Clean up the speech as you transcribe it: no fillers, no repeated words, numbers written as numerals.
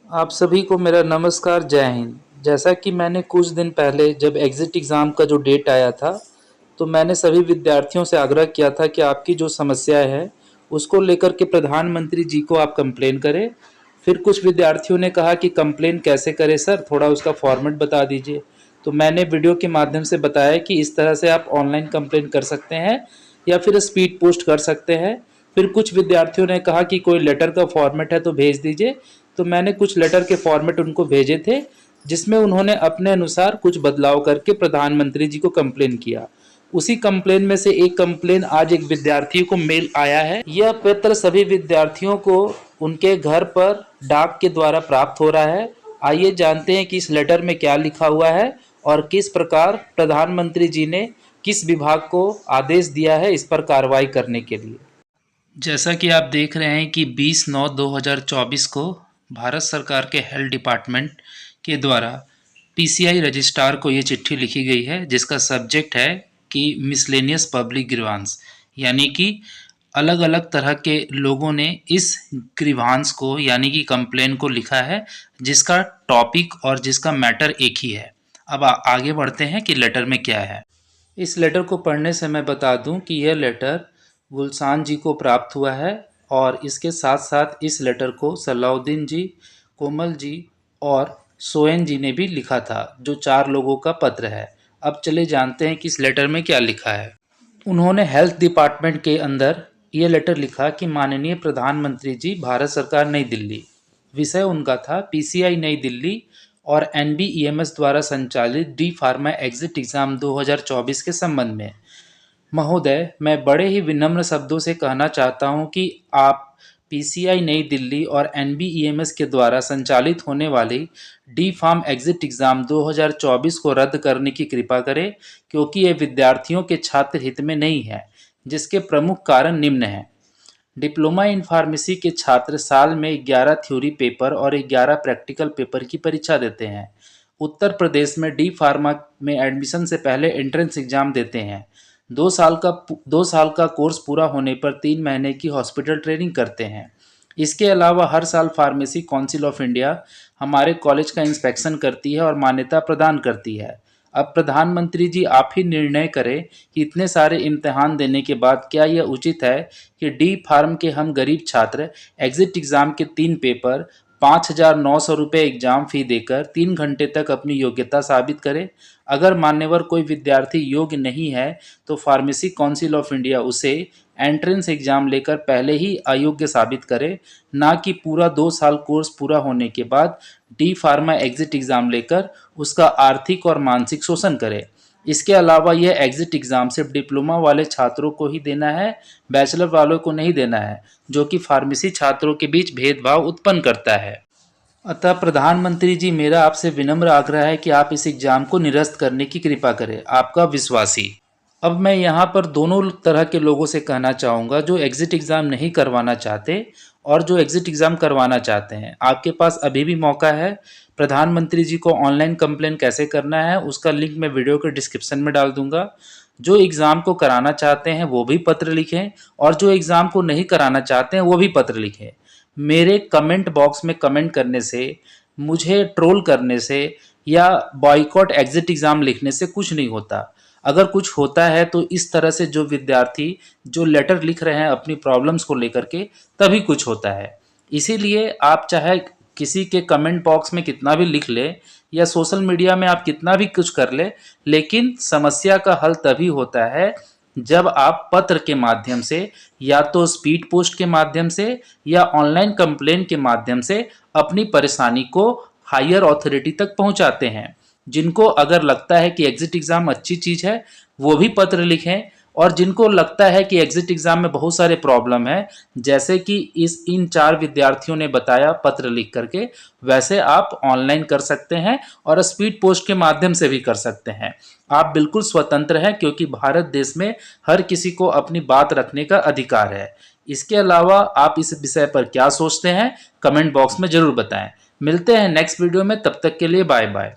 आप सभी को मेरा नमस्कार, जय हिंद। जैसा कि मैंने कुछ दिन पहले जब एग्ज़िट एग्ज़ाम का जो डेट आया था, तो मैंने सभी विद्यार्थियों से आग्रह किया था कि आपकी जो समस्याएँ हैं, उसको लेकर के प्रधानमंत्री जी को आप कंप्लेन करें। फिर कुछ विद्यार्थियों ने कहा कि कंप्लेन कैसे करें सर, थोड़ा उसका फॉर्मेट बता दीजिए। तो मैंने वीडियो के माध्यम से बताया कि इस तरह से आप ऑनलाइन कंप्लेन कर सकते हैं या फिर स्पीड पोस्ट कर सकते हैं। फिर कुछ विद्यार्थियों ने कहा कि कोई लेटर का फॉर्मेट है तो भेज दीजिए। तो मैंने कुछ लेटर के फॉर्मेट उनको भेजे थे, जिसमें उन्होंने अपने अनुसार कुछ बदलाव करके प्रधानमंत्री जी को कंप्लेन किया। उसी कंप्लेन में से एक कंप्लेन आज एक विद्यार्थी को मेल आया है। यह पत्र सभी विद्यार्थियों को उनके घर पर डाक के द्वारा प्राप्त हो रहा है। आइए जानते हैं कि इस लेटर में क्या लिखा हुआ है और किस प्रकार प्रधानमंत्री जी ने किस विभाग को आदेश दिया है इस पर कार्रवाई करने के लिए। जैसा कि आप देख रहे हैं कि 20/9/2024 को भारत सरकार के हेल्थ डिपार्टमेंट के द्वारा पीसीआई रजिस्ट्रार को ये चिट्ठी लिखी गई है, जिसका सब्जेक्ट है कि मिसलेनियस पब्लिक ग्रीवांस, यानी कि अलग अलग तरह के लोगों ने इस ग्रीवांस को यानी कि कंप्लेन को लिखा है, जिसका टॉपिक और जिसका मैटर एक ही है। अब आगे बढ़ते हैं कि लेटर में क्या है। इस लेटर को पढ़ने से मैं बता दूं कि यह लेटर गुलसान जी को प्राप्त हुआ है और इसके साथ साथ इस लेटर को सलाउद्दीन जी, कोमल जी और सोएन जी ने भी लिखा था, जो 4 लोगों का पत्र है। अब चले जानते हैं कि इस लेटर में क्या लिखा है। उन्होंने हेल्थ डिपार्टमेंट के अंदर ये लेटर लिखा कि माननीय प्रधानमंत्री जी, भारत सरकार, नई दिल्ली। विषय उनका था पीसीआई नई दिल्ली और एनबीईएमएस द्वारा संचालित डी फार्मा एग्जिट एग्जाम 2024 के संबंध में। महोदय, मैं बड़े ही विनम्र शब्दों से कहना चाहता हूं कि आप पीसीआई नई दिल्ली और एनबीईएमएस के द्वारा संचालित होने वाली डी फार्म एग्जिट एग्जाम 2024 को रद्द करने की कृपा करें, क्योंकि ये विद्यार्थियों के छात्र हित में नहीं है, जिसके प्रमुख कारण निम्न हैं। डिप्लोमा इन फार्मेसी के छात्र साल में 11 थ्योरी पेपर और 11 प्रैक्टिकल पेपर की परीक्षा देते हैं। उत्तर प्रदेश में डी फार्मा में एडमिशन से पहले एंट्रेंस एग्जाम देते हैं। 2 साल का कोर्स पूरा होने पर 3 महीने की हॉस्पिटल ट्रेनिंग करते हैं। इसके अलावा हर साल फार्मेसी काउंसिल ऑफ इंडिया हमारे कॉलेज का इंस्पेक्शन करती है और मान्यता प्रदान करती है। अब प्रधानमंत्री जी, आप ही निर्णय करें कि इतने सारे इम्तिहान देने के बाद क्या यह उचित है कि डी फार्म के हम गरीब छात्र एग्जिट एग्ज़ाम के 3 पेपर 5,900 रुपये एग्जाम फ़ी देकर 3 घंटे तक अपनी योग्यता साबित करें। अगर मान्यवर कोई विद्यार्थी योग्य नहीं है तो फार्मेसी काउंसिल ऑफ इंडिया उसे एंट्रेंस एग्जाम लेकर पहले ही अयोग्य साबित करे, ना कि पूरा 2 साल कोर्स पूरा होने के बाद डी फार्मा एग्जिट एग्जाम लेकर उसका आर्थिक और मानसिक शोषण करे। इसके अलावा यह एग्जिट एग्जाम सिर्फ डिप्लोमा वाले छात्रों को ही देना है, बैचलर वालों को नहीं देना है, जो कि फार्मेसी छात्रों के बीच भेदभाव उत्पन्न करता है। अतः प्रधानमंत्री जी, मेरा आपसे विनम्र आग्रह है कि आप इस एग्जाम को निरस्त करने की कृपा करें। आपका विश्वासी। अब मैं यहाँ पर दोनों तरह के लोगों से कहना चाहूँगा, जो एग्जिट एग्ज़ाम नहीं करवाना चाहते और जो एग्जिट एग्ज़ाम करवाना चाहते हैं। आपके पास अभी भी मौका है। प्रधानमंत्री जी को ऑनलाइन कंप्लेन कैसे करना है उसका लिंक मैं वीडियो के डिस्क्रिप्शन में डाल दूंगा। जो एग्ज़ाम को कराना चाहते हैं वो भी पत्र लिखें और जो एग्ज़ाम को नहीं कराना चाहते हैं वो भी पत्र लिखें। मेरे कमेंट बॉक्स में कमेंट करने से, मुझे ट्रोल करने से या बॉयकॉट एग्जिट एग्ज़ाम लिखने से कुछ नहीं होता। अगर कुछ होता है तो इस तरह से जो विद्यार्थी जो लेटर लिख रहे हैं अपनी प्रॉब्लम्स को लेकर के, तभी कुछ होता है। इसीलिए आप चाहे किसी के कमेंट बॉक्स में कितना भी लिख ले या सोशल मीडिया में आप कितना भी कुछ कर ले, लेकिन समस्या का हल तभी होता है जब आप पत्र के माध्यम से, या तो स्पीड पोस्ट के माध्यम से या ऑनलाइन कंप्लेन के माध्यम से अपनी परेशानी को हायर अथॉरिटी तक पहुंचाते हैं। जिनको अगर लगता है कि एग्जिट एग्ज़ाम अच्छी चीज़ है, वो भी पत्र लिखें। और जिनको लगता है कि एग्जिट एग्ज़ाम में बहुत सारे प्रॉब्लम है, जैसे कि इन 4 विद्यार्थियों ने बताया पत्र लिख करके, वैसे आप ऑनलाइन कर सकते हैं और स्पीड पोस्ट के माध्यम से भी कर सकते हैं। आप बिल्कुल स्वतंत्र हैं, क्योंकि भारत देश में हर किसी को अपनी बात रखने का अधिकार है। इसके अलावा आप इस विषय पर क्या सोचते हैं, कमेंट बॉक्स में ज़रूर बताएं। मिलते हैं नेक्स्ट वीडियो में, तब तक के लिए बाय बाय।